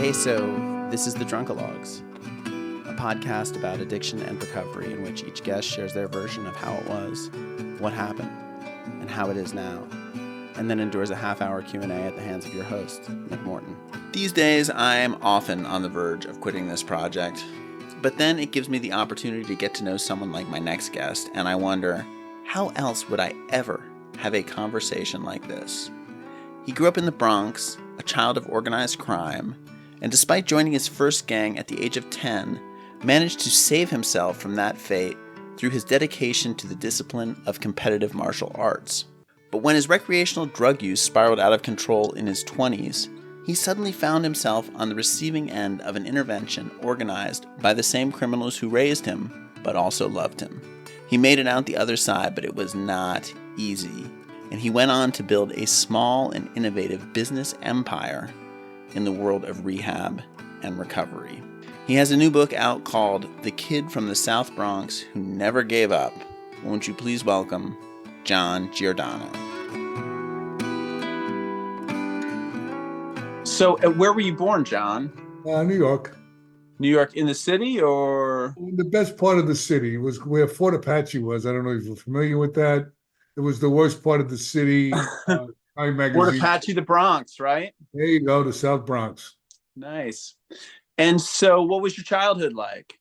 Hey, so this is the Drunkalogs, a podcast about addiction and recovery in which each guest shares their version of how it was, what happened, and how it is now, and then endures a half-hour Q&A at the hands of your host, Nick Morton. These days, I am often on the verge of quitting this project, but then it gives me the opportunity to get to know someone like my next guest, and I wonder, how else would I ever have a conversation like this? He grew up in the Bronx, a child of organized crime, and despite joining his first gang at the age of 10, managed to save himself from that fate through his dedication to the discipline of competitive martial arts. But when his recreational drug use spiraled out of control in his 20s, he suddenly found himself on the receiving end of an intervention organized by the same criminals who raised him, but also loved him. He made it out the other side, but it was not easy, and he went on to build a small and innovative business empire in the world of rehab and recovery. He has a new book out called The Kid from the South Bronx Who Never Gave Up. Won't you please welcome John Giordano. So, where were you born, John? New York. New York in the city, or? The best part of the city was where Fort Apache was. I don't know if you're familiar with that. It was the worst part of the city. Time magazine. Fort Apache, the Bronx, right? There you go, the South Bronx. Nice. And so what was your childhood like?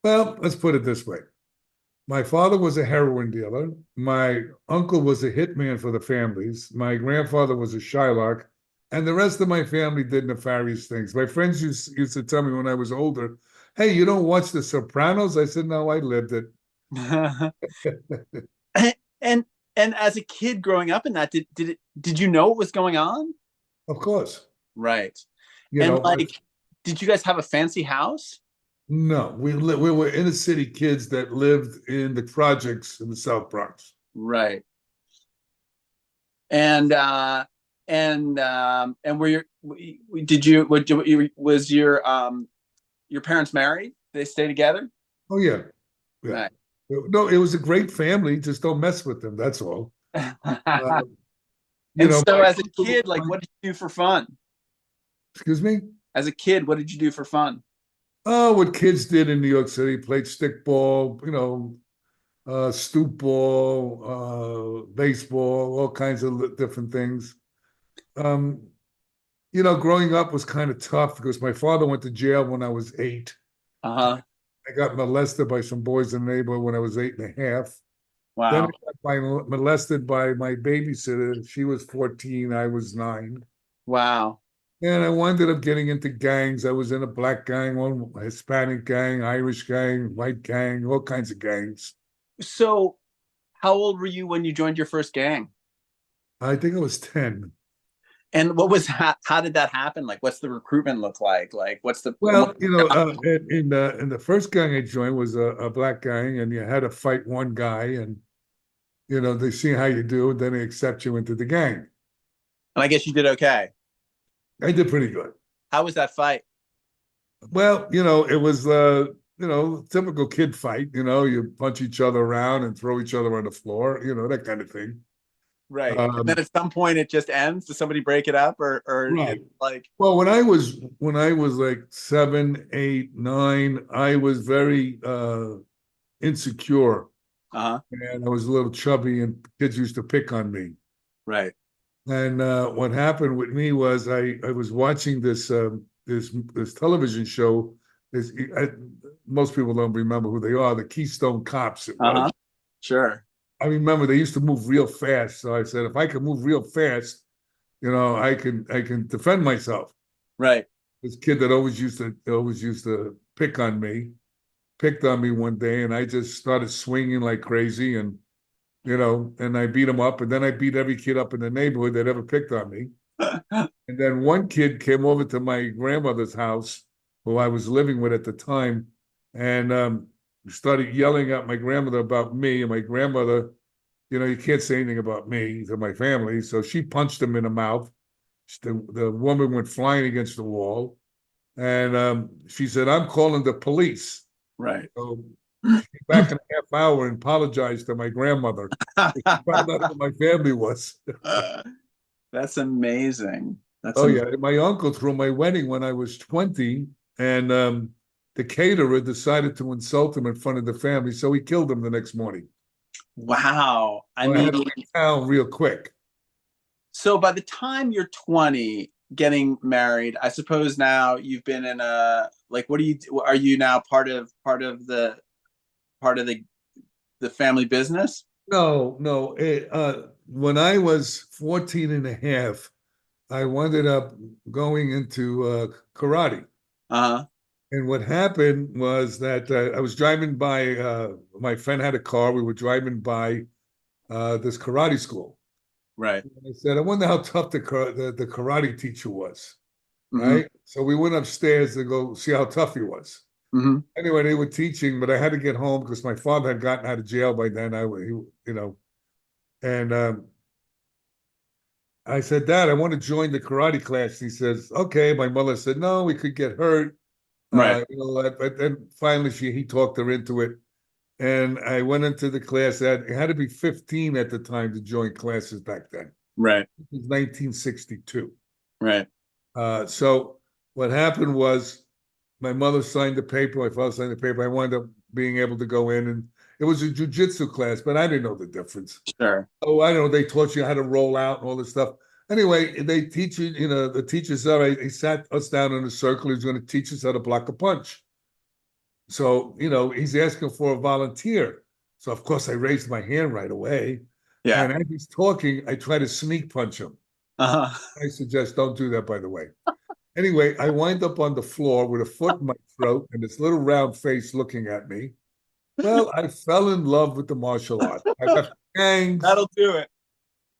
Well, let's put it this way. My father was a heroin dealer. My uncle was a hitman for the families. My grandfather was a Shylock. And the rest of my family did nefarious things. My friends used to tell me when I was older, hey, you don't watch The Sopranos? I said, no, I lived it. And as a kid growing up in that, did you know what was going on? Of course. Right. Did you guys have a fancy house? No, we were inner city kids that lived in the projects in the South Bronx. Right. And was your parents married? Did they stay together? Oh yeah. Right. No, it was a great family. Just don't mess with them. That's all. So as a kid, what did you do for fun? Excuse me? As a kid, what did you do for fun? Oh, what kids did in New York City, played stickball, stoop ball, baseball, all kinds of different things. Growing up was kind of tough because my father went to jail when I was 8. Uh-huh. I got molested by some boys in the neighborhood when I was 8.5. Wow. Then I got molested by my babysitter. She was 14, I was 9. Wow. And I wound up getting into gangs. I was in a black gang, one Hispanic gang, Irish gang, white gang, all kinds of gangs. So how old were you when you joined your first gang? I think I was 10. And how did that happen? What's the recruitment look like? What's the... Well, in the first gang I joined was a black gang, and you had to fight one guy, and, they see how you do, and then they accept you into the gang. And I guess you did okay. I did pretty good. How was that fight? Well, it was, typical kid fight. You punch each other around and throw each other on the floor, that kind of thing. Right. And then at some point it just ends. Does somebody break it up or right. Well, when I was like 7, 8, 9, I was very insecure. Uh-huh. And I was a little chubby, and kids used to pick on me. Right. And what happened with me was I was watching this television show. Most people don't remember who they are. The Keystone Cops. Uh-huh. Sure. I remember they used to move real fast. So I said, if I can move real fast, I can defend myself. Right. This kid that always used to picked on me one day, and I just started swinging like crazy, and and I beat him up, and then I beat every kid up in the neighborhood that ever picked on me. And then one kid came over to my grandmother's house, who I was living with at the time, and started yelling at my grandmother about me. And my grandmother, you can't say anything about me to my family. So she punched him in the mouth. The woman went flying against the wall. And she said, I'm calling the police. Right. So she came back in a half hour and apologized to my grandmother. She found out who my family was. That's amazing. That's Oh yeah, my uncle threw my wedding when I was 20, and the caterer decided to insult him in front of the family, so he killed him the next morning. wow. I So I mean, had to leave town real quick. so by the time you're 20, getting married, I suppose now you've been in a like. What do you? Are you now part of the family business? No, no. When I was 14 and a half, I wound up going into karate. Uh-huh. And what happened was that I was driving by, my friend had a car. We were driving by this karate school. Right. And I said, I wonder how tough the karate teacher was, Mm-hmm. right? So we went upstairs to go see how tough he was. Mm-hmm. Anyway, they were teaching, but I had to get home because my father had gotten out of jail by then. And I said, Dad, I want to join the karate class. He says, okay. My mother said, no, we could get hurt. Right. But then finally he talked her into it. And I went into the class. That it had to be 15 at the time to join classes back then. Right. It was 1962. Right. So what happened was my mother signed the paper, my father signed the paper. I wound up being able to go in, and it was a jujitsu class, but I didn't know the difference. Sure. Oh, I know they taught you how to roll out and all this stuff. Anyway, they teach you, the teacher said, all right, he sat us down in a circle. He's going to teach us how to block a punch. So, he's asking for a volunteer. So, of course, I raised my hand right away. Yeah. And as he's talking, I try to sneak punch him. Uh-huh. I suggest don't do that, by the way. Anyway, I wind up on the floor with a foot in my throat and this little round face looking at me. Well, I fell in love with the martial art. I left gangs. That'll do it.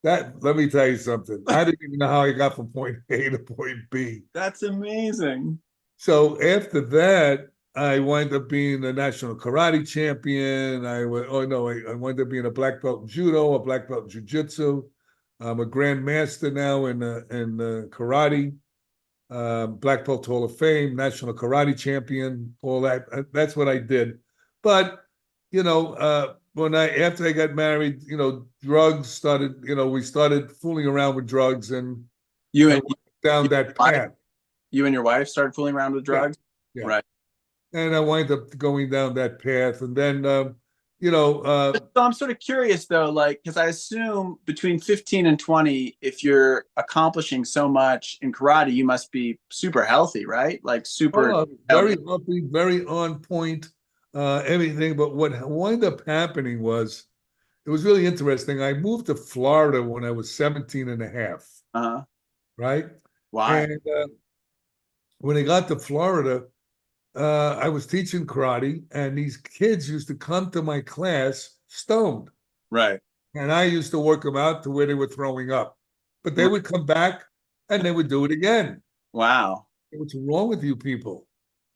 Let me tell you something. I didn't even know how I got from point A to point B. That's amazing. So after that, I wind up being a national karate champion. I wind up being a black belt in judo, a black belt in jiu-jitsu. I'm a grandmaster now in karate, black belt Hall of Fame, national karate champion, all that. That's what I did. But after I got married, drugs started. We started fooling around with drugs, and You I and went down that wife, path. you and your wife started fooling around with drugs? Yeah. Right. And I wind up going down that path, and then So I'm sort of curious though, like, because I assume between 15 and 20, if you're accomplishing so much in karate, you must be super healthy, right? Like super very healthy. happy, very on point, everything. But what wound up happening was it was really interesting. I moved to Florida when I was 17 and a half, Uh-huh. right? Why? And when I got to Florida, I was teaching karate, and these kids used to come to my class stoned. Right. And I used to work them out to where they were throwing up. But they Right. would come back and they would do it again. Wow. What's wrong with you people?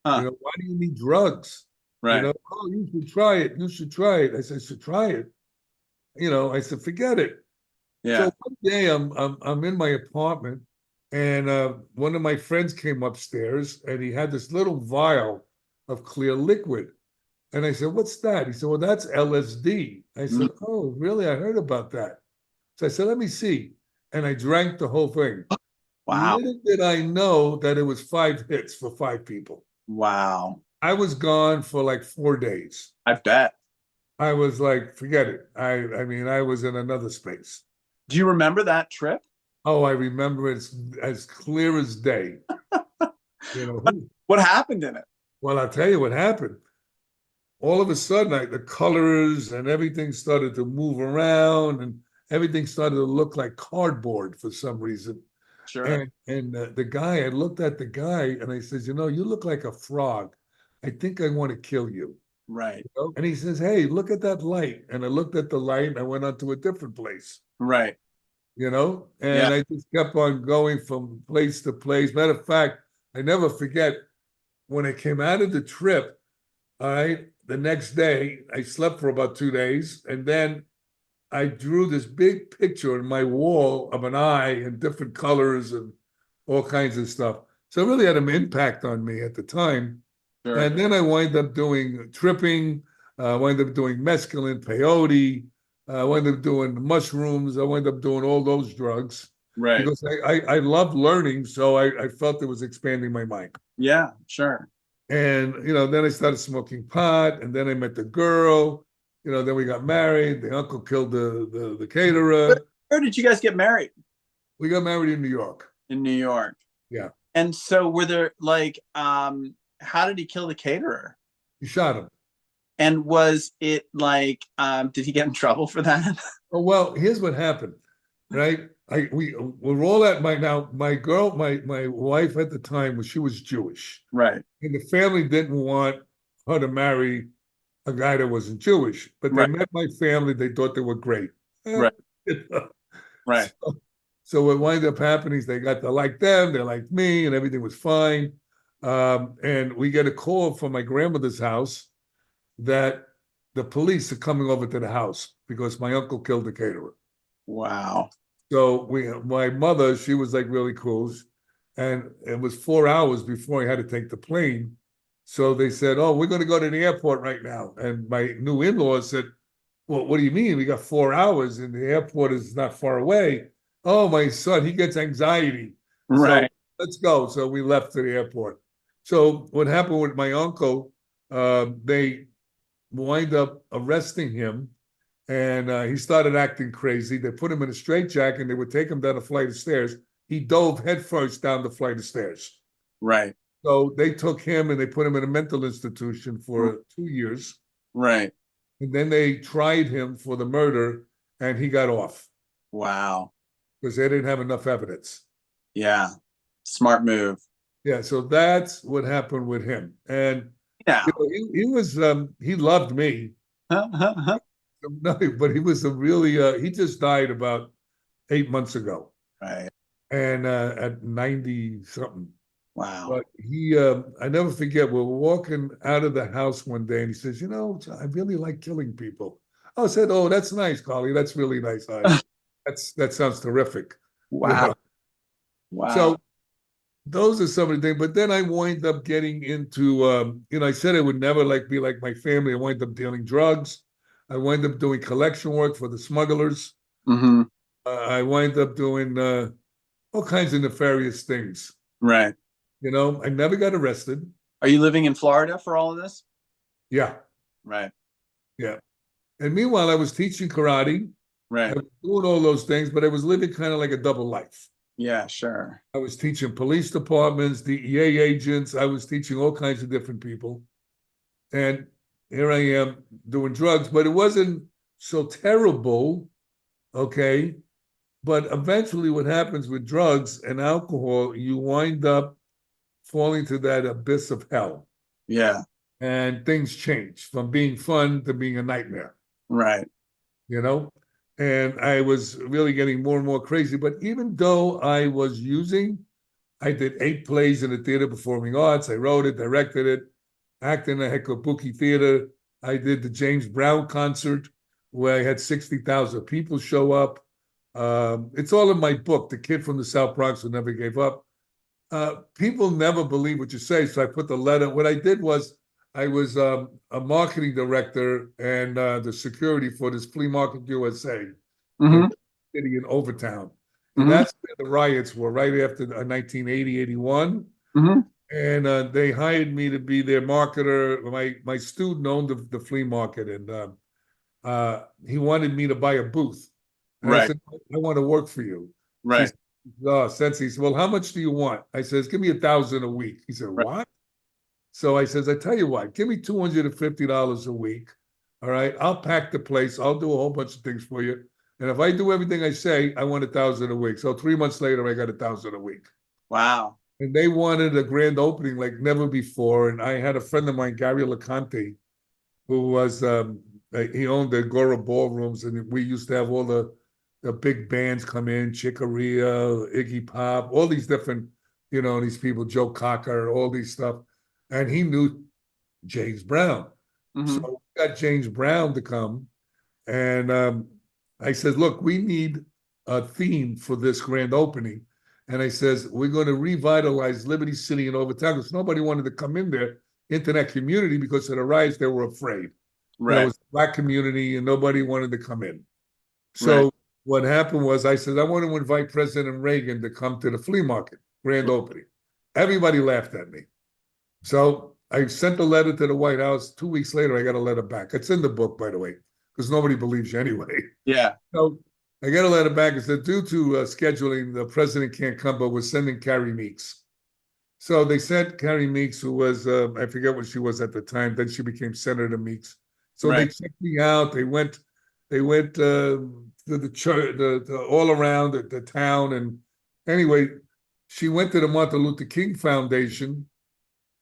Huh. Why do you need drugs? Right. Oh, you should try it. You should try it. I said, I should try it. I said, forget it. So Yeah. one day I'm in my apartment, and one of my friends came upstairs, and he had this little vial of clear liquid. And I said, what's that? He said, well, that's LSD. I said, Mhm. oh, really? I heard about that. So I said, let me see. And I drank the whole thing. Wow. Little did I know that it was 5 hits for 5 people. Wow. I was gone for like 4 days. I bet. I was like, forget it. I mean, I was in another space. Do you remember that trip? Oh, I remember it as clear as day. What happened in it? Well, I'll tell you what happened. All of a sudden, the colors and everything started to move around, and everything started to look like cardboard for some reason. Sure. And I looked at the guy and I says, you look like a frog. I think I want to kill you. Right. And he says, hey, look at that light. And I looked at the light and I went on to a different place, Right. and Yeah. I just kept on going from place to place. Matter of fact, I never forget when I came out of the trip, all right, the next day, I slept for about 2 days. And then I drew this big picture on my wall of an eye and different colors and all kinds of stuff. So it really had an impact on me at the time. Sure. And then I wind up doing tripping, wind up doing mescaline, peyote, wind up doing mushrooms. I wind up doing all those drugs. Right. because I love learning, so I felt it was expanding my mind. Yeah, sure. And then I started smoking pot, and then I met the girl. Then we got married. The uncle killed the caterer. Where did you guys get married? We got married in New York. In New York. Yeah. And so were there like how did he kill the caterer? He shot him. And was it like did he get in trouble for that? Oh, well, here's what happened, right? We're all at my girl, my wife at the time she was Jewish. Right. And the family didn't want her to marry a guy that wasn't Jewish, but they Right. met my family. They thought they were great. Right. Right. So what wound up happening is they got to like them, they liked me, and everything was fine. And we get a call from my grandmother's house that the police are coming over to the house because my uncle killed the caterer. Wow. So my mother, she was like really cool. And it was 4 hours before I had to take the plane. So they said, "Oh, we're going to go to the airport right now." And my new in-laws said, "Well, what do you mean? We got 4 hours and the airport is not far away." "Oh, my son, he gets anxiety. Right. So let's go." So we left to the airport. So what happened with my uncle, they wind up arresting him, and he started acting crazy. They put him in a straitjacket and they would take him down a flight of stairs. He dove headfirst down the flight of stairs. Right. So they took him and they put him in a mental institution for 2 years. Right. And then they tried him for the murder and he got off. Wow. Because they didn't have enough evidence. Yeah. Smart move. Yeah, so that's what happened with him. And yeah, he was he loved me. No, but he was a really he just died about 8 months ago. Right. And at 90 something. Wow. But he I never forget, we were walking out of the house one day and he says, "I really like killing people." I said, "Oh, that's nice, Carly. That's really nice. That sounds terrific." Wow. Wow. So those are some of the things. But then I wind up getting into I said I would never be like my family. I wind up dealing drugs. I wind up doing collection work for the smugglers. Mm-hmm. I wind up doing all kinds of nefarious things. Right. I never got arrested. Are you living in Florida for all of this? Yeah. Right. Yeah. And meanwhile, I was teaching karate. Right. I was doing all those things, but I was living kind of like a double life. Yeah, sure. I was teaching police departments, DEA agents. I was teaching all kinds of different people. And here I am doing drugs, but it wasn't so terrible, okay? But eventually what happens with drugs and alcohol, you wind up falling to that abyss of hell. Yeah. And things change from being fun to being a nightmare. Right. And I was really getting more and more crazy. But even though I was using, I did 8 plays in the Theater Performing Arts. I wrote it, directed it, acted in the Hekabuki Theater. I did the James Brown concert where I had 60,000 people show up. It's all in my book, The Kid from the South Bronx Who Never Gave Up. People never believe what you say, so I put the letter. What I did was I was a marketing director and the security for this Flea Market USA Mm-hmm. city in Overtown. And that's where the riots were, right after 1980, 81. Mm-hmm. And they hired me to be their marketer. My student owned the flea market, and he wanted me to buy a booth. And Right. I said, "I want to work for you." Right. He said, "Well, how much do you want?" I says, "Give me $1,000 a week." He said, Right. "What?" So I says, "I tell you what, give me $250 a week. All right, I'll pack the place. I'll do a whole bunch of things for you. And if I do everything I say, I want $1,000 a week." So 3 months later, I got $1,000 a week. Wow. And they wanted a grand opening like never before. And I had a friend of mine, Gary LeConte, who was he owned the Agora ballrooms, and we used to have all the big bands come in, Chick Corea, Iggy Pop, all these different, these people, Joe Cocker, all these stuff. And he knew James Brown. Mm-hmm. So we got James Brown to come. And I said, "Look, we need a theme for this grand opening." And I says, "We're going to revitalize Liberty City and Overtown," because nobody wanted to come in there into that community because of the riots. They were afraid. Right. It was a Black community and nobody wanted to come in. So what happened was I said, I want to invite President Reagan to come to the flea market, grand opening. Everybody laughed at me. So I sent a letter to the White House. 2 weeks later, I got a letter back. It's in the book, by the way, because nobody believes you anyway. Yeah. So I got a letter back. It said, due to scheduling, the president can't come, but we're sending Carrie Meeks. So they sent Carrie Meeks, who was, I forget what she was at the time. Then she became Senator Meeks. So they Right. checked me out. They went to the church, all around the town. And anyway, she went to the Martin Luther King Foundation,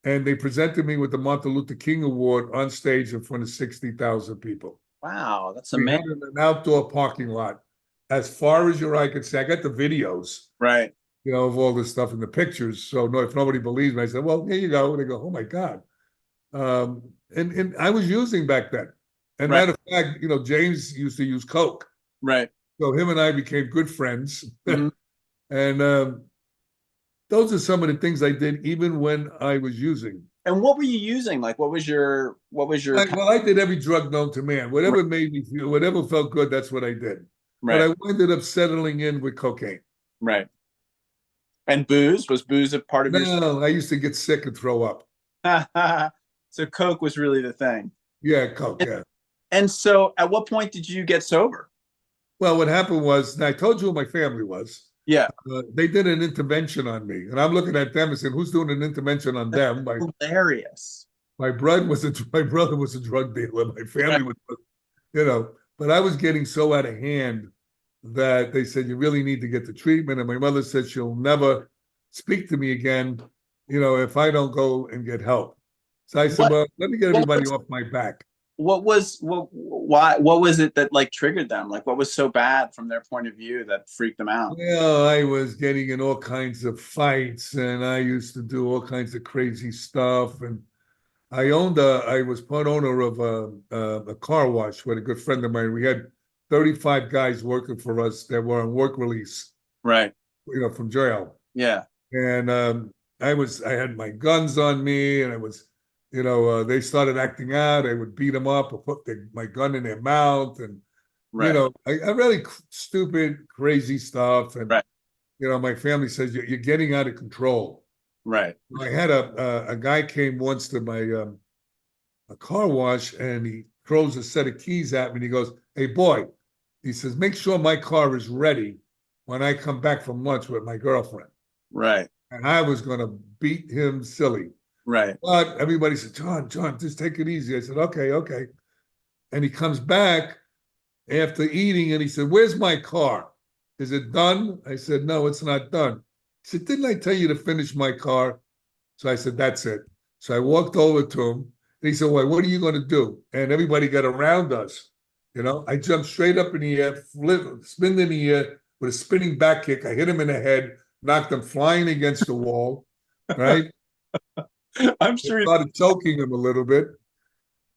and they presented me with the Martin Luther King Award on stage in front of 60,000 people. Wow, that's We had amazing. an outdoor parking lot as far as your eye could see. I got the videos, Right. of all this stuff in the pictures. So no, if nobody believes me, I said, well, here you go. And they go, oh my God. And I was using back then. And Right. matter of fact, James used to use Coke. Right. So him and I became good friends. Mhm. And those are some of the things I did even when I was using. And what were you using? Like, what was your Well, I did every drug known to man. right, Whatever made me feel, whatever felt good, that's what I did. But right, I ended up settling in with cocaine. right. And booze? Was booze a part of your No, I used to get sick and throw up. so Coke was really the thing. Yeah, coke, And, yeah. and so at what point did you get sober? Well, what happened was, and I told you who my family was. Yeah. They did an intervention on me, and I'm looking at them and saying, "Who's doing an intervention on That's them?" hilarious. My brother was a drug dealer. My Right. family was, But I was getting so out of hand that they said, "You really need to get the treatment." And my mother said she'll never speak to me again, if I don't go and get help. So I said, What "Well, let me get what everybody was off my back." what was it that like triggered them? Like what was so bad from their point of view that freaked them out? Well, I was getting in all kinds of fights, and I used to do all kinds of crazy stuff. And I was part owner of a car wash with a good friend of mine. We had 35 guys working for us that were on work release, Right. from jail. Yeah. And I had my guns on me, and they started acting out. I would beat them up or put my gun in their mouth, and Right. I really stupid, crazy stuff. And Right. my family says you're getting out of control. Right. I had a guy came once to my a car wash, and he throws a set of keys at me, and he goes, "Hey boy," he says, "make sure my car is ready when I come back from lunch with my girlfriend." Right. And I was going to beat him silly. Right. But everybody said, John, just take it easy. I said, okay, okay. And he comes back after eating, and he said, "Where's my car? Is it done?" I said, "No, it's not done." He said, "Didn't I tell you to finish my car?" So I said, "That's it." So I walked over to him, and he said, "Well, what are you going to do?" And everybody got around us. I jumped straight up in the air, spinned in the air with a spinning back kick. I hit him in the head, knocked him flying against the wall, right? I'm I sure you started choking him a little bit.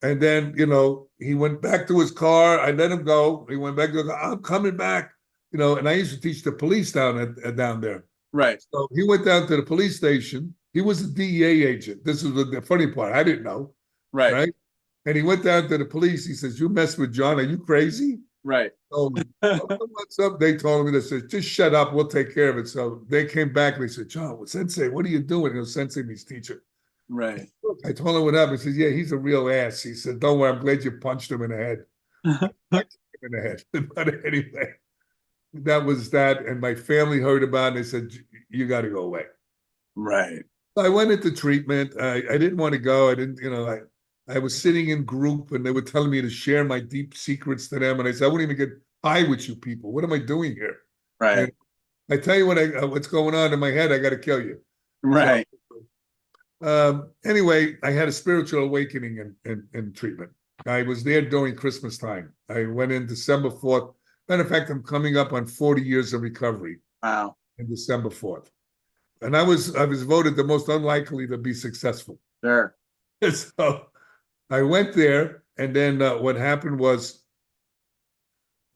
And then, he went back to his car. I let him go. He went back to I'm coming back, and I used to teach the police down there. right. So he went down to the police station. He was a DEA agent. This is the funny part. I didn't know, Right. right? And he went down to the police. He says, "You mess with John. Are you crazy?" Right. So, what's up? They told me, they said, "Just shut up. We'll take care of it." So they came back and they said, "John, Sensei, what are you doing?" And Sensei means teacher. Right. I told him what happened. He says, "Yeah, he's a real ass." He said, "Don't worry. I'm glad you punched him in the head." I kicked him in the head. But anyway, that was that. And my family heard about it. And they said, "You got to go away." Right. I went into treatment. I didn't want to go. I didn't, I was sitting in group, and they were telling me to share my deep secrets to them. And I said, "I wouldn't even get high with you people. What am I doing here?" Right. And I tell you what's going on in my head. I got to kill you. So Right. anyway, I had a spiritual awakening in treatment. I was there during Christmas time. I went in December 4th. Matter of fact, I'm coming up on 40 years of recovery Wow. in December 4th. And I was voted the most unlikely to be successful. Sure. So I went there, and then what happened was,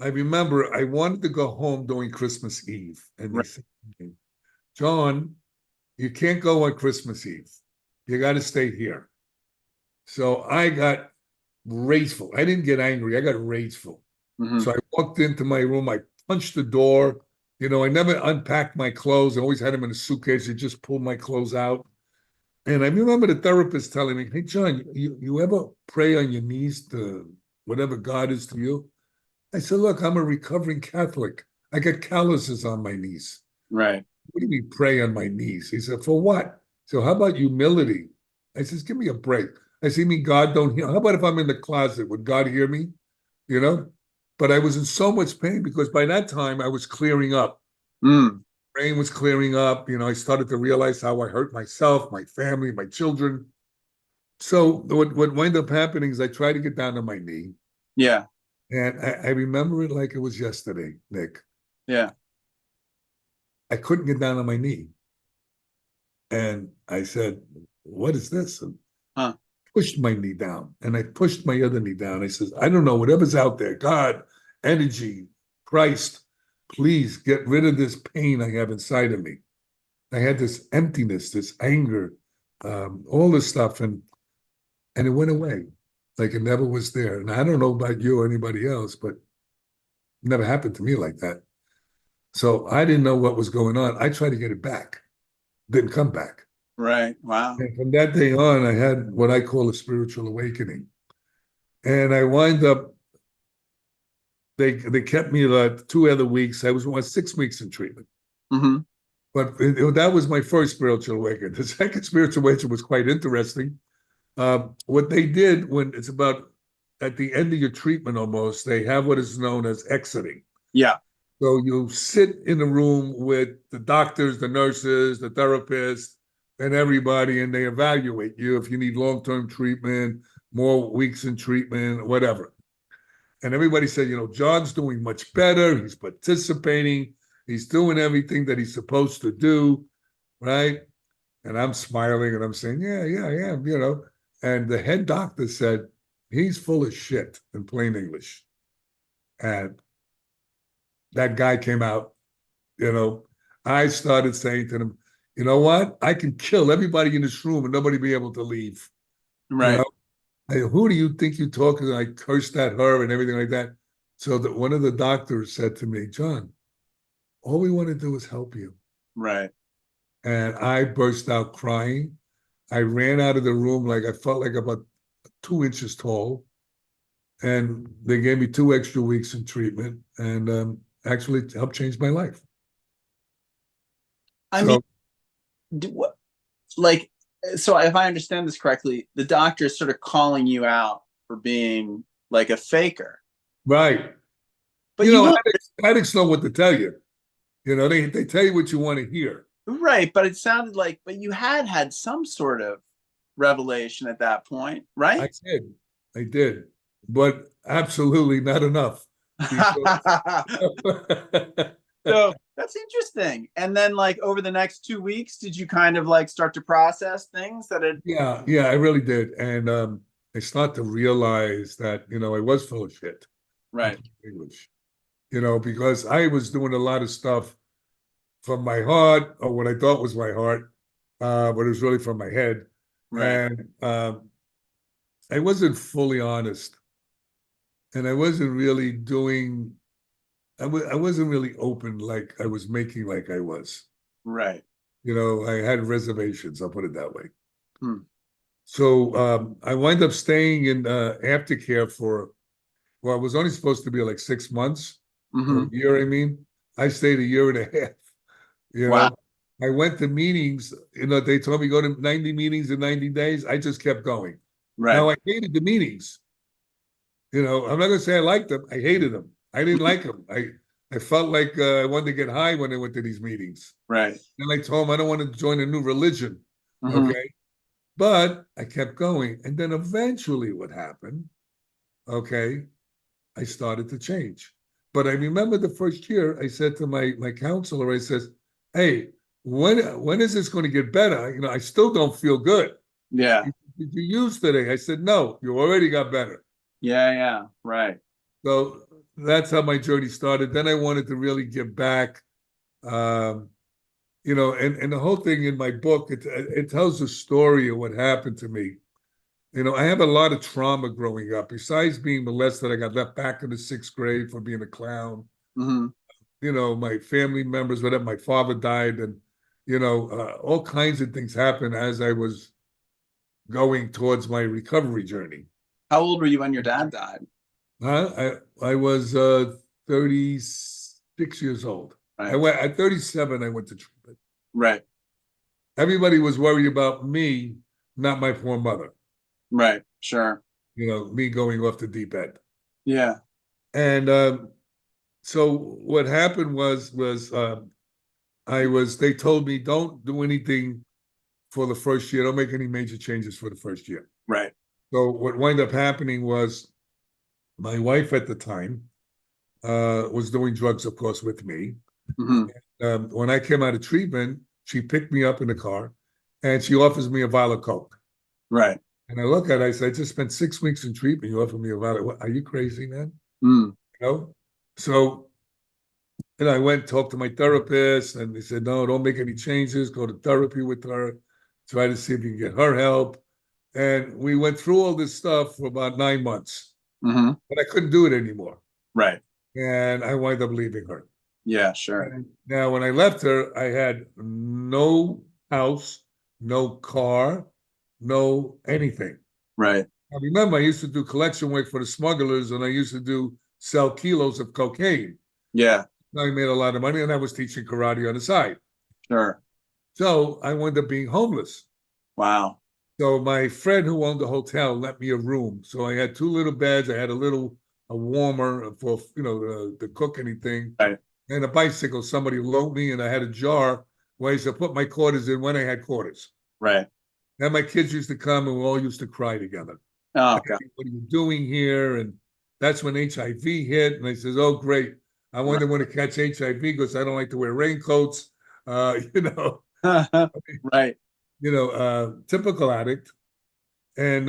I remember I wanted to go home during Christmas Eve. And they Right. said to me, "John, you can't go on Christmas Eve. You got to stay here." So I got rageful. I didn't get angry. I got rageful. Hmm. So I walked into my room. I punch the door. I never unpacked my clothes. I always had them in a suitcase. I just pulled my clothes out. And I remember the therapist telling me, "Hey, John, you ever pray on your knees to whatever God is to you?" I said, "Look, I'm a recovering Catholic. I got calluses on my knees. Right. What do you mean pray on my knees?" He said, "For what?" So how about humility? I says, "Give me a break." I said, "You mean God don't hear? How about if I'm in the closet? Would God hear me?" You know? But I was in so much pain because by that time I was clearing up. Mm. Brain was clearing up. I started to realize how I hurt myself, my family, my children. So what wound up happening is I tried to get down on my knee. Yeah. And I remember it like it was yesterday, Nick. Yeah. I couldn't get down on my knee. And I said, "What is this?" And Huh. pushed my knee down. And I pushed my other knee down. I says, "I don't know, whatever's out there, God, energy, Christ, please get rid of this pain I have inside of me." I had this emptiness, this anger, all this stuff. And it went away like it never was there. And I don't know about you or anybody else, but it never happened to me like that. So I didn't know what was going on. I tried to get it back, didn't come back. Right. Wow. And from that day on, I had what I call a spiritual awakening. And I wind up, they kept me 2 other weeks. I was 6 weeks in treatment. Mm-hmm. But that was my first spiritual awakening. The second spiritual awakening was quite interesting. What they did when it's about at the end of your treatment almost, they have what is known as exiting. Yeah. So you sit in a room with the doctors, the nurses, the therapists, and everybody, and they evaluate you if you need long-term treatment, more weeks in treatment, whatever. And everybody said, John's doing much better. He's participating. He's doing everything that he's supposed to do, right? And I'm smiling and I'm saying, yeah, I am. And the head doctor said, "He's full of shit," in plain English. And that guy came out, you know, I started saying to them, "You know what? I can kill everybody in this room and nobody be able to leave." You Right. know, "Who do you think you're talking to?" I cursed at her and everything like that. So that one of the doctors said to me, "John, all we want to do is help you." Right. And I burst out crying. I ran out of the room like I felt like about 2 inches tall. And they gave me 2 extra weeks in treatment and actually helped change my life. I mean, So, what, like, so if I understand this correctly, the doctor is sort of calling you out for being like a faker, right. but you weren't. Addicts know what to tell you. They tell you what you want to hear. Right. But it sounded like, but you had some sort of revelation at that point, I right? did. I did. But absolutely not enough. Because So that's interesting. And then, like, over the next 2 weeks, did you kind of like start to process things that had, yeah, I really did. And I start to realize that, I was full of shit in right? English, because I was doing a lot of stuff from my heart or what I thought was my heart, but it was really from my head. Right. And I wasn't fully honest. And I wasn't really doing, I wasn't really open like I was making like I was. Right. I had reservations, I'll put it that way. Hmm. So I wind up staying in aftercare well, it was only supposed to be like 6 months or a Mm-hmm. year, I mean. I stayed a year and a half, you Wow. know. I went to meetings, they told me go to 90 meetings in 90 days. I just kept going. Right. Now I hated the meetings. I'm not going to say I liked them. I hated them. I didn't like them. I felt like I wanted to get high when I went to these meetings. Right. And I told them I don't want to join a new religion. Mm-hmm. Okay. But I kept going. And then eventually what happened, okay, I started to change. But I remember the first year I said to my counselor, I says, "Hey, when is this going to get better? I still don't feel good." Yeah. "Did you use today?" I said, "No, you already got better." Yeah. Yeah. Right. So that's how my journey started. Then I wanted to really give back. Um, and the whole thing in my book, it tells the story of what happened to me. I have a lot of trauma growing up. Besides being molested, I got left back in the sixth grade for being a clown. Mm-hmm. my family members, whatever, my father died, and all kinds of things happened as I was going towards my recovery journey. How old were you when your dad died? I was 36 years old. I Right. went at 37. I went to treatment. Right. Everybody was worried about me, not my poor mother. Right. Sure. Me going off the deep end. Yeah. And so what happened they told me don't do anything for the first year. Don't make any major changes for the first year. Right. So what wound up happening was my wife at the time was doing drugs, of course, with me. Hmm. When I came out of treatment, she picked me up in the car and she offers me a vial of Coke. Right. And I look at it, I said, I just spent 6 weeks in treatment. You offer me a vial. What, are you crazy, man? Mm. So I went and talked to my therapist, and they said, no, don't make any changes. Go to therapy with her. Try to see if you can get her help. And we went through all this stuff for about 9 months, Hmm. but I couldn't do it anymore. Right. And I wound up leaving her. Yeah, sure. And now, when I left her, I had no house, no car, no anything. Right. I remember I used to do collection work for the smugglers, and I used to sell kilos of cocaine. Yeah, I made a lot of money, and I was teaching karate on the side. sure. So I wound up being homeless. Wow. So my friend who owned the hotel lent me a room. So I had two little beds. I had a warmer for to cook anything, Right. and a bicycle. Somebody loaned me, and I had a jar where I used to put my quarters in when I had quarters. Right. And my kids used to come, and we all used to cry together. Oh, God. What are you doing here? And that's when HIV hit. And I says, oh, great. I wonder when to catch HIV because I don't like to wear raincoats. Uh, you know, Right. typical addict. And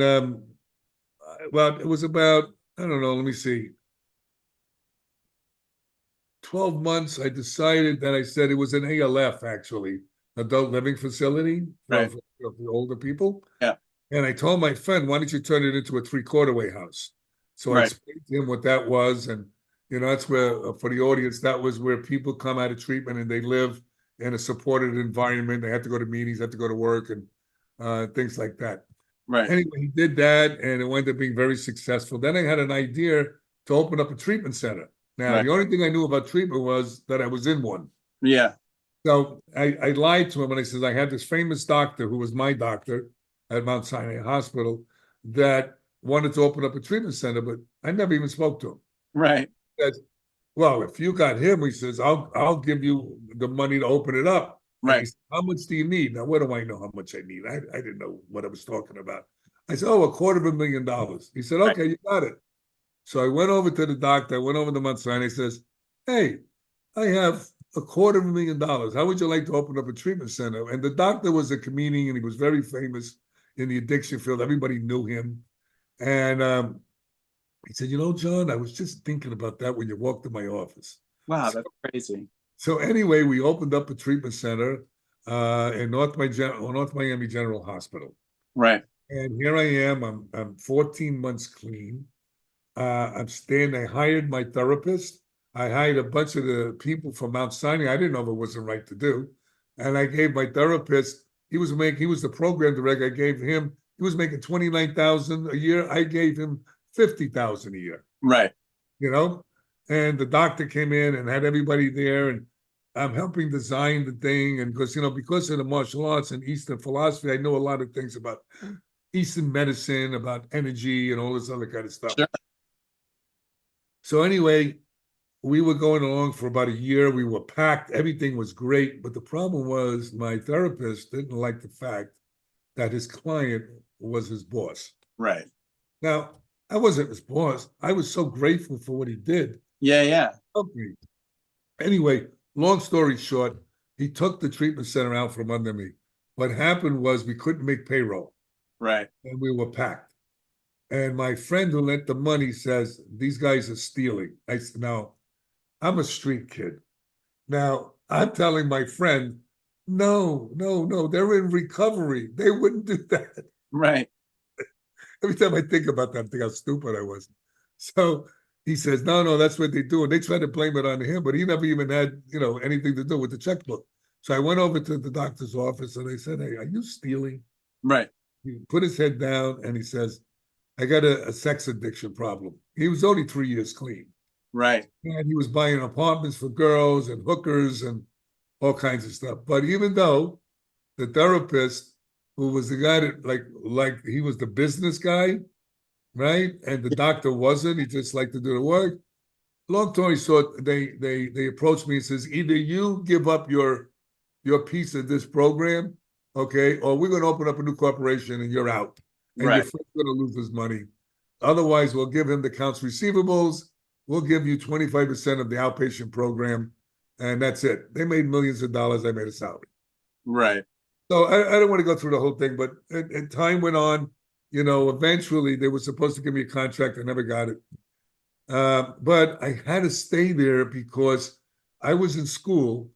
well, it was about, I don't know, let me see, 12 months. I decided that I said it was an ALF, actually, adult living facility Right. for older people. Yeah. And I told my friend, why don't you turn it into a 3/4 house? So I Right. explained to him what that was. And, that's where, for the audience, that was where people come out of treatment and they live in a supported environment. They have to go to meetings, have to go to work, and things like that. Right. Anyway, he did that, and it wound up being very successful. Then I had an idea to open up a treatment center. Now, Right. the only thing I knew about treatment was that I was in one. Yeah. So I lied to him and I said, I had this famous doctor who was my doctor at Mount Sinai Hospital that wanted to open up a treatment center, but I never even spoke to him. Right. He said, well, if you got him, he says, I'll give you the money to open it up. And he Right. said, how much do you need? Now, what do I know how much I need? I didn't know what I was talking about. I said, oh, $250,000. He said, Right. okay, you got it. So I went over to the doctor, I went over to Mount Sinai, he says, hey, I have $250,000. How would you like to open up a treatment center? And the doctor was a comedian and he was very famous in the addiction field. Everybody knew him. And he said, John, I was just thinking about that when you walked in my office. Wow, So, that's crazy. so anyway, we opened up a treatment center in North Miami General Hospital. Right. And here I am. I'm 14 months clean. I'm staying. I hired my therapist. I hired a bunch of the people from Mount Sinai. I didn't know if it wasn't right to do. And I gave my therapist, he was the program director. I gave him, he was making 29,000 a year. I gave him 50,000 a year, Right. you know? And the doctor came in and had everybody there. And I'm helping design the thing. And because of the martial arts and Eastern philosophy, I know a lot of things about Eastern medicine, about energy and all this other kind of stuff. Sure. So anyway, we were going along for about a year. We were packed. Everything was great. But the problem was my therapist didn't like the fact that his client was his boss. Right. Now, I wasn't his boss. I was so grateful for what he did. Yeah. Yeah. Okay. Anyway, long story short, he took the treatment center out from under me. What happened was we couldn't make payroll. Right. And we were packed. And my friend who lent the money says, these guys are stealing. I said, no, I'm a street kid. Now, I'm telling my friend, no, they're in recovery. They wouldn't do that. Right. Every time I think about that, I think how stupid I was. So He says, no, that's what they do. And they try to blame it on him, but he never even had, anything to do with the checkbook. So I went over to the doctor's office and I said, hey, are you stealing? Right. He put his head down and he says, I got a sex addiction problem. He was only 3 years clean. Right. And he was buying apartments for girls and hookers and all kinds of stuff. But even though the therapist, who was the guy that like he was the business guy, right? And the doctor wasn't, he just liked to do the work. Long story short, they approached me and says, either you give up your piece of this program, okay, or we're going to open up a new corporation and you're out. And your Right. friend's going to lose his money. Otherwise, we'll give him the accounts receivables. We'll give you 25% of the outpatient program. And that's it. They made millions of dollars. I made a salary. Right. So I don't want to go through the whole thing, but and time went on. Eventually they were supposed to give me a contract. I never got it. But I had to stay there because I was in school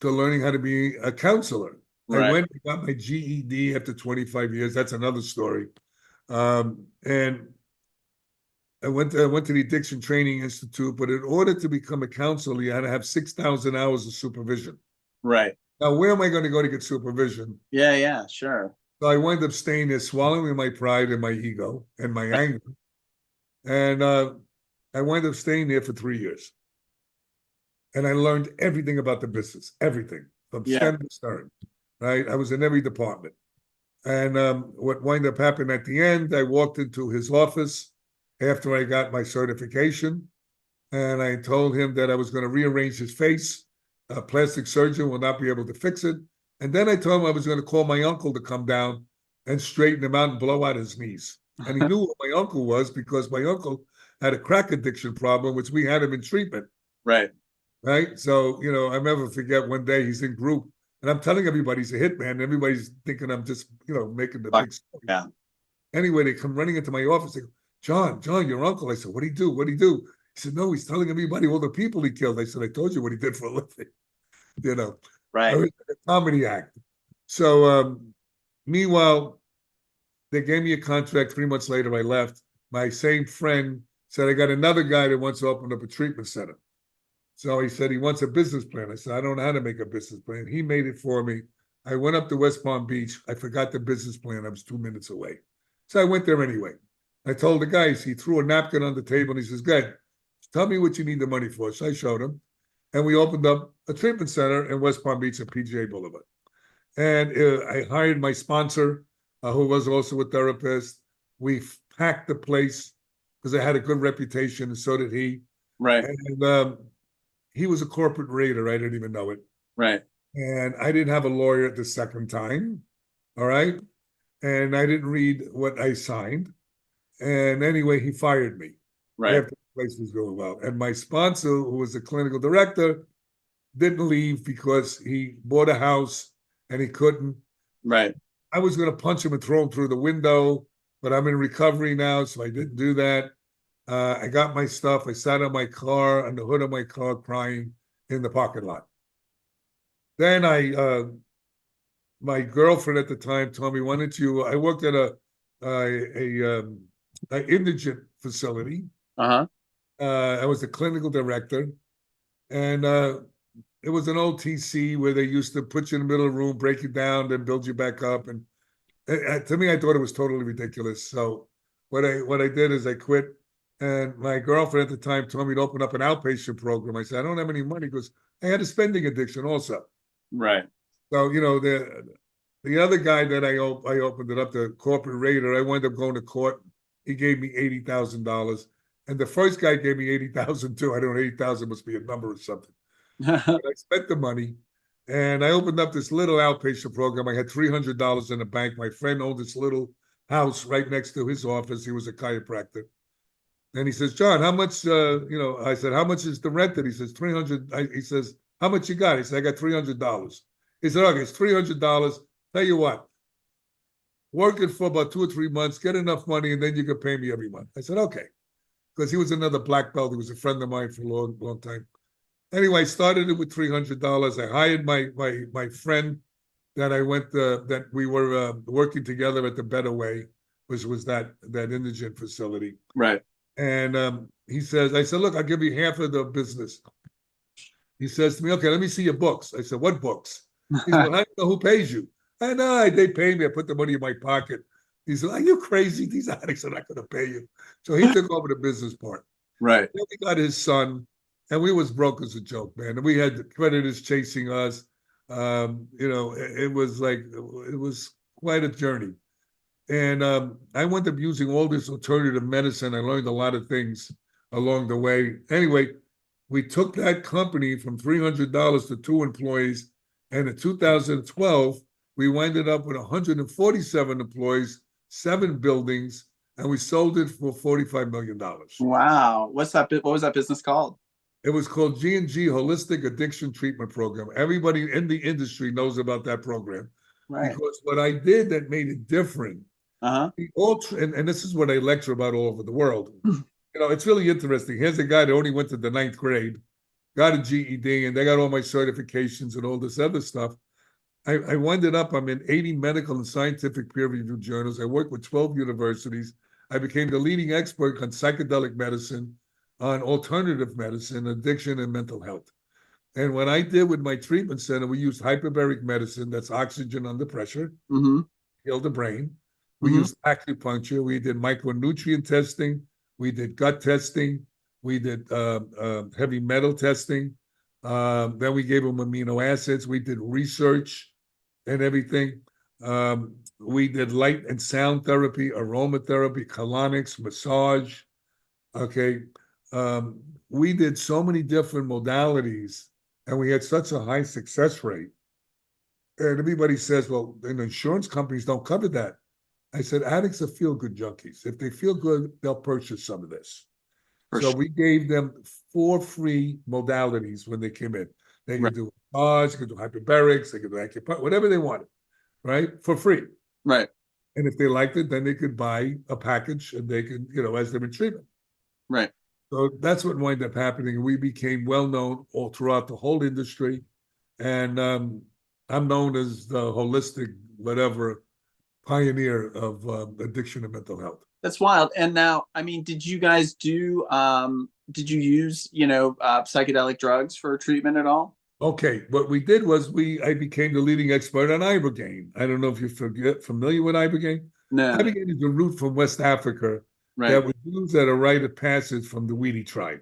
to learning how to be a counselor. I Right. went and got my GED after 25 years. That's another story. And I went to the Addiction Training Institute, but in order to become a counselor, you had to have 6,000 hours of supervision. Right. Now, where am I going to go to get supervision? Yeah. Yeah. Sure. So I wound up staying there, swallowing my pride and my ego and my anger. And I wound up staying there for 3 years. And I learned everything about the business, everything from stem to stern, right? I was in every department. And what wound up happening at the end, I walked into his office after I got my certification. And I told him that I was going to rearrange his face. A plastic surgeon will not be able to fix it. And then I told him I was going to call my uncle to come down and straighten him out and blow out his knees. And he knew what my uncle was because my uncle had a crack addiction problem, which we had him in treatment. Right. Right. So, I never forget one day he's in group and I'm telling everybody he's a hitman. And everybody's thinking I'm just, making the big story. Yeah. Anyway, they come running into my office. They go, John, your uncle. I said, what did he do? What did he do? He said, no, he's telling everybody all the people he killed. I said, I told you what he did for a living. Right. I was a comedy act. So meanwhile, they gave me a contract. 3 months later, I left. My same friend said, I got another guy that wants to open up a treatment center. So he said he wants a business plan. I said, I don't know how to make a business plan. He made it for me. I went up to West Palm Beach. I forgot the business plan. I was 2 minutes away. So I went there anyway. I told the guys, he threw a napkin on the table and he says, good, tell me what you need the money for. So I showed him. And we opened up a treatment center in West Palm Beach at PGA Boulevard. And I hired my sponsor, who was also a therapist. We packed the place because I had a good reputation, and so did he. Right. And he was a corporate raider. I didn't even know it. Right. And I didn't have a lawyer the second time. All right. And I didn't read what I signed. And anyway, he fired me. Right. After the place was going well. And my sponsor, who was the clinical director, didn't leave because he bought a house and he couldn't. Right. I was going to punch him and throw him through the window, but I'm in recovery now, so I didn't do that. I got my stuff. I sat on my car, on the hood of my car, crying in the parking lot. Then my girlfriend at the time told me, why don't you, I worked at an indigent facility. Uh-huh. I was the clinical director, and it was an old TC where they used to put you in the middle of the room, break you down, then build you back up. And to me, I thought it was totally ridiculous. So what I did is I quit. And my girlfriend at the time told me to open up an outpatient program. I said, I don't have any money because I had a spending addiction also. Right. So, the other guy that I opened it up, the corporate raider, I wound up going to court. He gave me $80,000. And the first guy gave me $80,000 too. I don't know, 80,000 must be a number or something. But I spent the money and I opened up this little outpatient program. I had $300 in the bank. My friend owned this little house right next to his office. He was a chiropractor. And he says, John, how much, I said, how much is the rented? He says, 300. He says, how much you got? He said, I got $300. He said, okay, it's $300. Tell you what, work it for about 2 or 3 months, get enough money, and then you can pay me every month. I said, okay. Because he was another black belt. He was a friend of mine for a long, long time. Anyway, I started it with $300. I hired my friend that I went, that we were working together at the Better Way, which was that indigent facility. Right. And he says, I said, look, I'll give you half of the business. He says to me, okay, let me see your books. I said, what books? He said, well, I don't know who pays you. I know, they pay me. I put the money in my pocket. He said, are you crazy? These addicts are not going to pay you. So he took over the business part. Right. Then we got his son, and we was broke as a joke, man. And we had the creditors chasing us. It was like, it was quite a journey. And I wound up using all this alternative medicine. I learned a lot of things along the way. Anyway, we took that company from $300 to 2 employees. And in 2012, we winded up with 147 employees, 7 buildings, and we sold it for $45 million. Wow. What was that business called? It was called G&G Holistic Addiction Treatment Program. Everybody in the industry knows about that program. Right. Because what I did that made it different, Uh-huh. and this is what I lecture about all over the world. It's really interesting. Here's a guy that only went to the 9th grade, got a GED, and they got all my certifications and all this other stuff. I winded up, I'm in 80 medical and scientific peer-reviewed journals. I worked with 12 universities. I became the leading expert on psychedelic medicine, on alternative medicine, addiction, and mental health. And what I did with my treatment center, we used hyperbaric medicine, that's oxygen under pressure, heal the brain. We used acupuncture. We did micronutrient testing. We did gut testing. We did heavy metal testing. Then we gave them amino acids. We did research and everything. We did light and sound therapy, aromatherapy, colonics, massage. Okay. We did so many different modalities, and we had such a high success rate. And everybody says, well, insurance companies don't cover that. I said, addicts are feel-good junkies. If they feel good, they'll purchase some of this. So we gave them 4 free modalities when they came in. They could do massage, they could do hyperbarics, they could do acupuncture, whatever they wanted, right? For free. Right. And if they liked it, then they could buy a package and they could, as they're in treatment. Right. So that's what wound up happening. We became well-known all throughout the whole industry. And I'm known as the holistic, whatever, pioneer of addiction and mental health. That's wild. And now, I mean, did you guys did you use, psychedelic drugs for treatment at all? Okay, what we did was I became the leading expert on ibogaine. I don't know if you're familiar with ibogaine. No. Ibogaine is a root from West Africa that was used at a rite of passage from the Weedy tribe.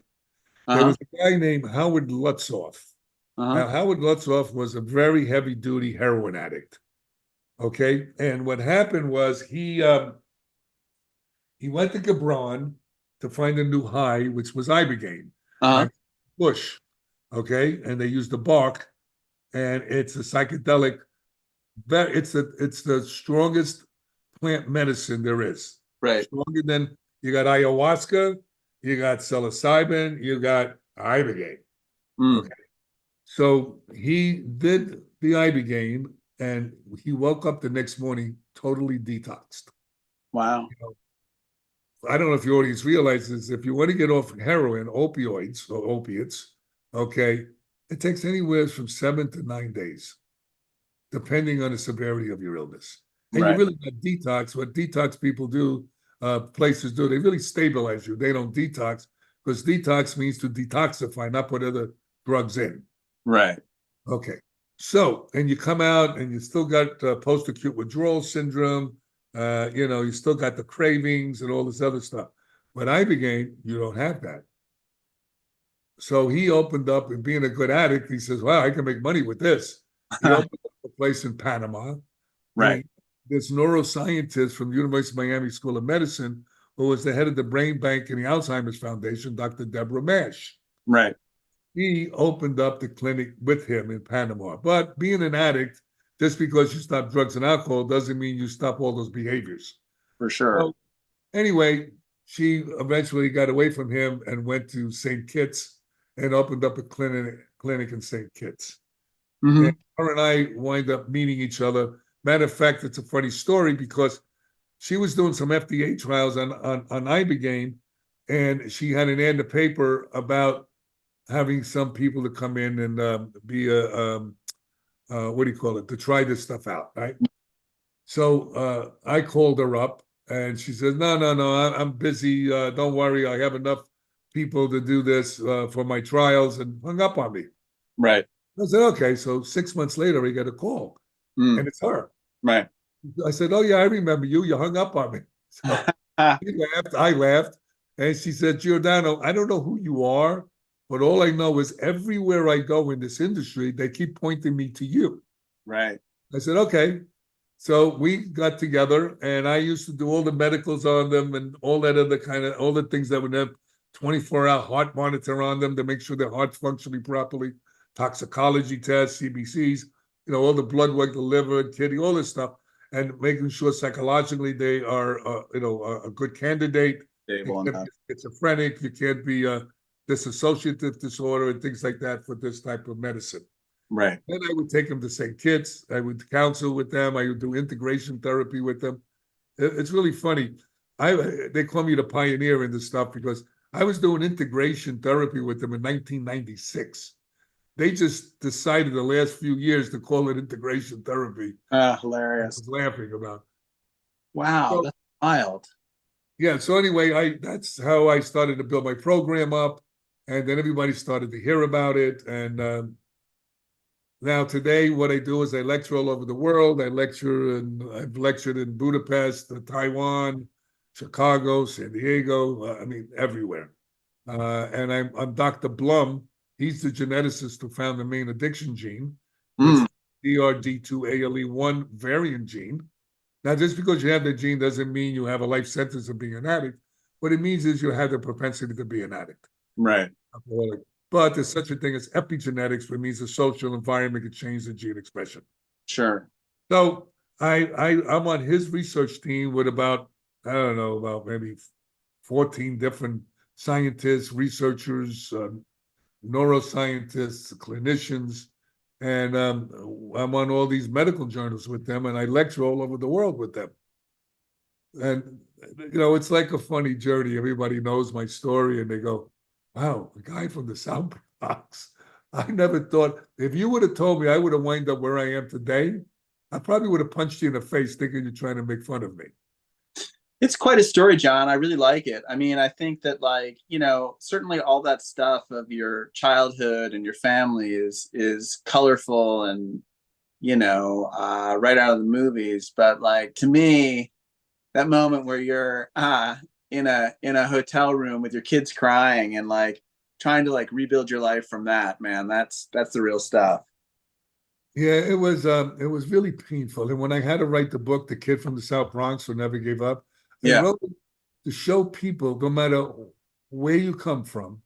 There was a guy named Howard Lutzoff. Now, Howard Lutzoff was a very heavy-duty heroin addict. Okay, and what happened was he went to Gabron to find a new high, which was ibogaine. Bush, okay, and they used the bark, and it's a psychedelic. It's the strongest plant medicine there is. Right. Stronger than, you got ayahuasca, you got psilocybin, you got ibogaine. Okay, so he did the ibogaine, and he woke up the next morning totally detoxed. Wow. I don't know if your audience realizes, if you want to get off heroin, opioids or opiates, okay, it takes anywhere from 7 to 9 days, depending on the severity of your illness. And you really got detox. What detox people do, places do, they really stabilize you. They don't detox, because detox means to detoxify, not put other drugs in. Right. Okay. So, and you come out and you still got post-acute withdrawal syndrome. You still got the cravings and all this other stuff. When I began, you don't have that. So he opened up, and being a good addict, he says, wow, I can make money with this. He opened up a place in Panama. Right. This neuroscientist from the University of Miami School of Medicine, who was the head of the Brain Bank and the Alzheimer's Foundation, Dr. Deborah Mash. Right. He opened up the clinic with him in Panama. But being an addict, just because you stop drugs and alcohol doesn't mean you stop all those behaviors. For sure. So, anyway, she eventually got away from him and went to St. Kitts and opened up a clinic in St. Kitts. And her and I wind up meeting each other. Matter of fact, it's a funny story, because she was doing some FDA trials on ibogaine, and she had an ad in the paper about having some people to come in and be to try this stuff out, right? So I called her up, and she says, no, I'm busy. Don't worry, I have enough people to do this for my trials and hung up on me. Right. I said, okay. So 6 months later, I get a call, and it's her. Right. I said, oh, yeah, I remember you. You hung up on me. So she laughed. I laughed. And she said, Giordano, I don't know who you are, but all I know is everywhere I go in this industry, they keep pointing me to you. Right. I said, okay. So we got together, and I used to do all the medicals on them and all that other all the things that would have 24-hour heart monitor on them to make sure their heart's functioning properly, toxicology tests, CBCs, all the blood work, the liver, kidney, all this stuff, and making sure psychologically they are, a good candidate. You can't be schizophrenic, you can't be dissociative disorder and things like that for this type of medicine. Right. Then I would take them to St. Kitts. I would counsel with them. I would do integration therapy with them. It's really funny. They call me the pioneer in this stuff because I was doing integration therapy with them in 1996. They just decided the last few years to call it integration therapy. Hilarious. I was laughing about. Wow, that's wild. Yeah. So anyway, that's how I started to build my program up, and then everybody started to hear about it. And now today, what I do is I lecture all over the world. I've lectured in Budapest, Taiwan, Chicago, San Diego. I mean, everywhere. And I'm Dr. Blum. He's the geneticist who found the main addiction gene, which is DRD2-ALE1 variant gene. Now, just because you have the gene doesn't mean you have a life sentence of being an addict. What it means is you have the propensity to be an addict. Right. Alcoholic. But there's such a thing as epigenetics, which means the social environment can change the gene expression. Sure. So I'm on his research team with about maybe 14 different scientists, researchers, neuroscientists, clinicians, and I'm on all these medical journals with them, and I lecture all over the world with them. And it's like a funny journey. Everybody knows my story, and they go, wow, a guy from the South Bronx. I never thought, if you would have told me I would have wound up where I am today, I probably would have punched you in the face thinking you're trying to make fun of me. It's quite a story, John. I really like it. I mean, I think that certainly all that stuff of your childhood and your family is colorful and, right out of the movies. But to me, that moment where you're in a hotel room with your kids crying and trying to rebuild your life from that, man, that's the real stuff. Yeah, it was really painful. And when I had to write the book, The Kid from the South Bronx Who Never Gave Up, I wrote it to show people, no matter where you come from,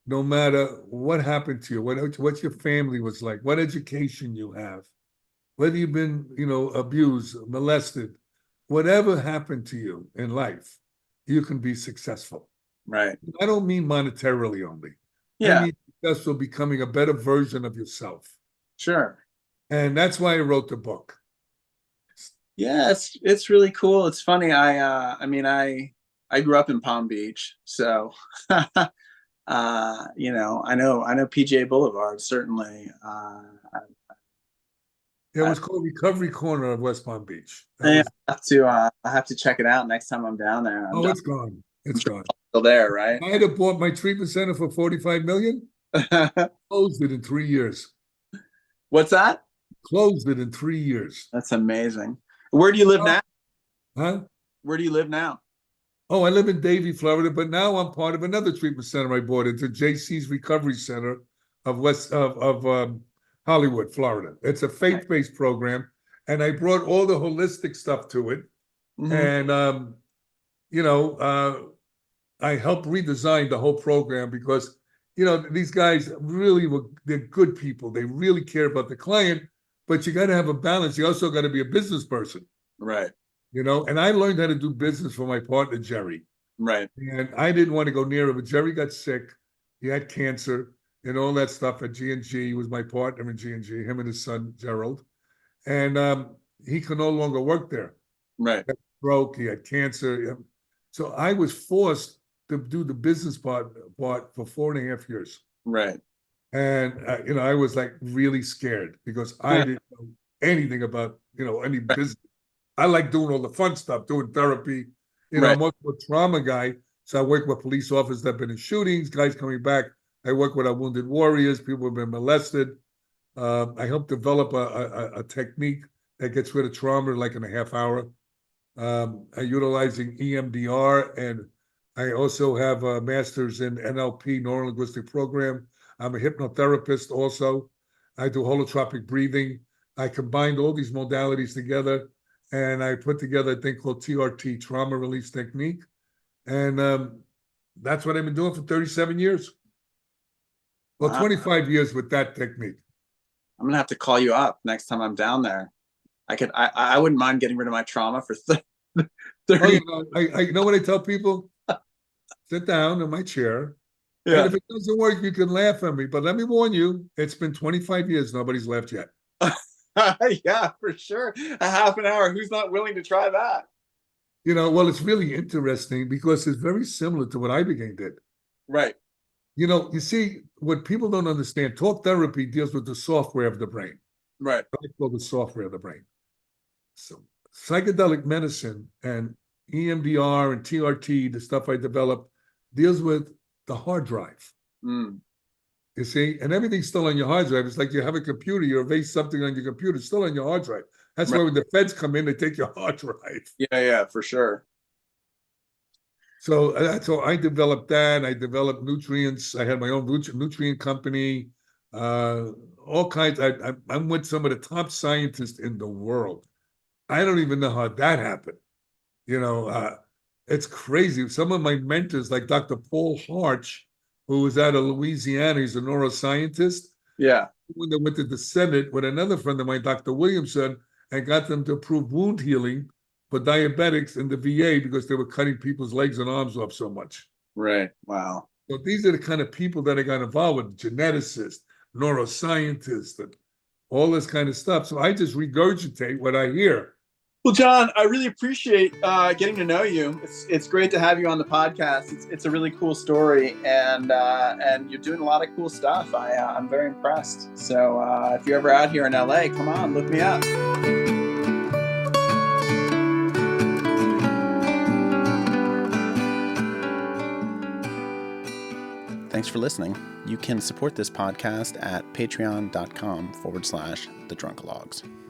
no matter what happened to you, what your family was like, what education you have, whether you've been, abused, molested, whatever happened to you in life, you can be successful. Right. I don't mean monetarily only. Yeah. I mean successful, becoming a better version of yourself. Sure. And that's why I wrote the book. Yeah, it's really cool. It's funny. I grew up in Palm Beach, so I know PGA Boulevard certainly. It was called Recovery Corner of West Palm Beach. I have to check it out next time I'm down there. It's gone. It's gone. Still there, right? I had to bought my treatment center for $45 million. Closed it in 3 years. What's that? Closed it in 3 years. That's amazing. Where do you live now? Huh? Where do you live now? Oh, I live in Davie, Florida, but now I'm part of another treatment center I bought. It's a JC's Recovery Center of Hollywood, Florida. It's a faith-based program, and I brought all the holistic stuff to it. Mm-hmm. And I helped redesign the whole program because these guys they're good people. They really care about the client, but you got to have a balance. You also got to be a business person. Right. And I learned how to do business from my partner, Jerry. Right. And I didn't want to go near him, but Jerry got sick. He had cancer and all that stuff at G&G. He was my partner in G&G, him and his son, Gerald. And he could no longer work there. Right. He broke, he had cancer. So I was forced to do the business part for 4.5 years. Right. And, I was really scared because I didn't know anything about, any business. I like doing all the fun stuff, doing therapy. I'm also a trauma guy. So I work with police officers that have been in shootings, guys coming back. I work with our wounded warriors, people who have been molested. I help develop a technique that gets rid of trauma like in a half hour. I'm utilizing EMDR, and I also have a master's in NLP, neuro-linguistic program. I'm a hypnotherapist also. I do holotropic breathing. I combined all these modalities together, and I put together a thing called TRT, trauma release technique. And that's what I've been doing for 37 years. Well, Wow. 25 years with that technique. I'm gonna have to call you up next time I'm down there. I wouldn't mind getting rid of my trauma for 30. Oh, you know what I tell people? Sit down in my chair. Yeah. And if it doesn't work, you can laugh at me. But let me warn you, it's been 25 years. Nobody's laughed yet. Yeah, for sure. A half an hour. Who's not willing to try that? Well, it's really interesting because it's very similar to what Ibogaine did. Right. You see, what people don't understand, talk therapy deals with the software of the brain. Right. I call the software of the brain. So psychedelic medicine and EMDR and TRT, the stuff I developed, deals with the hard drive. Mm. You see, and everything's still on your hard drive. It's like you have a computer, you erase something on your computer, it's still on your hard drive. That's Right. why when the feds come in, they take your hard drive. Yeah, for sure. So I developed that. I developed nutrients. I had my own nutrient company, all kinds. I'm with some of the top scientists in the world. I don't even know how that happened. It's crazy. Some of my mentors, like Dr. Paul Harch, who was out of Louisiana, he's a neuroscientist. Yeah. When they went to the Senate with another friend of mine, Dr. Williamson, and got them to approve wound healing for diabetics in the VA because they were cutting people's legs and arms off so much. Right. Wow. So these are the kind of people that I got involved with, geneticists, neuroscientists, and all this kind of stuff. So I just regurgitate what I hear. Well, John, I really appreciate getting to know you. It's great to have you on the podcast. It's a really cool story, and you're doing a lot of cool stuff. I'm very impressed. So if you're ever out here in LA, come on, look me up. Thanks for listening. You can support this podcast at patreon.com/thedrunkalogs.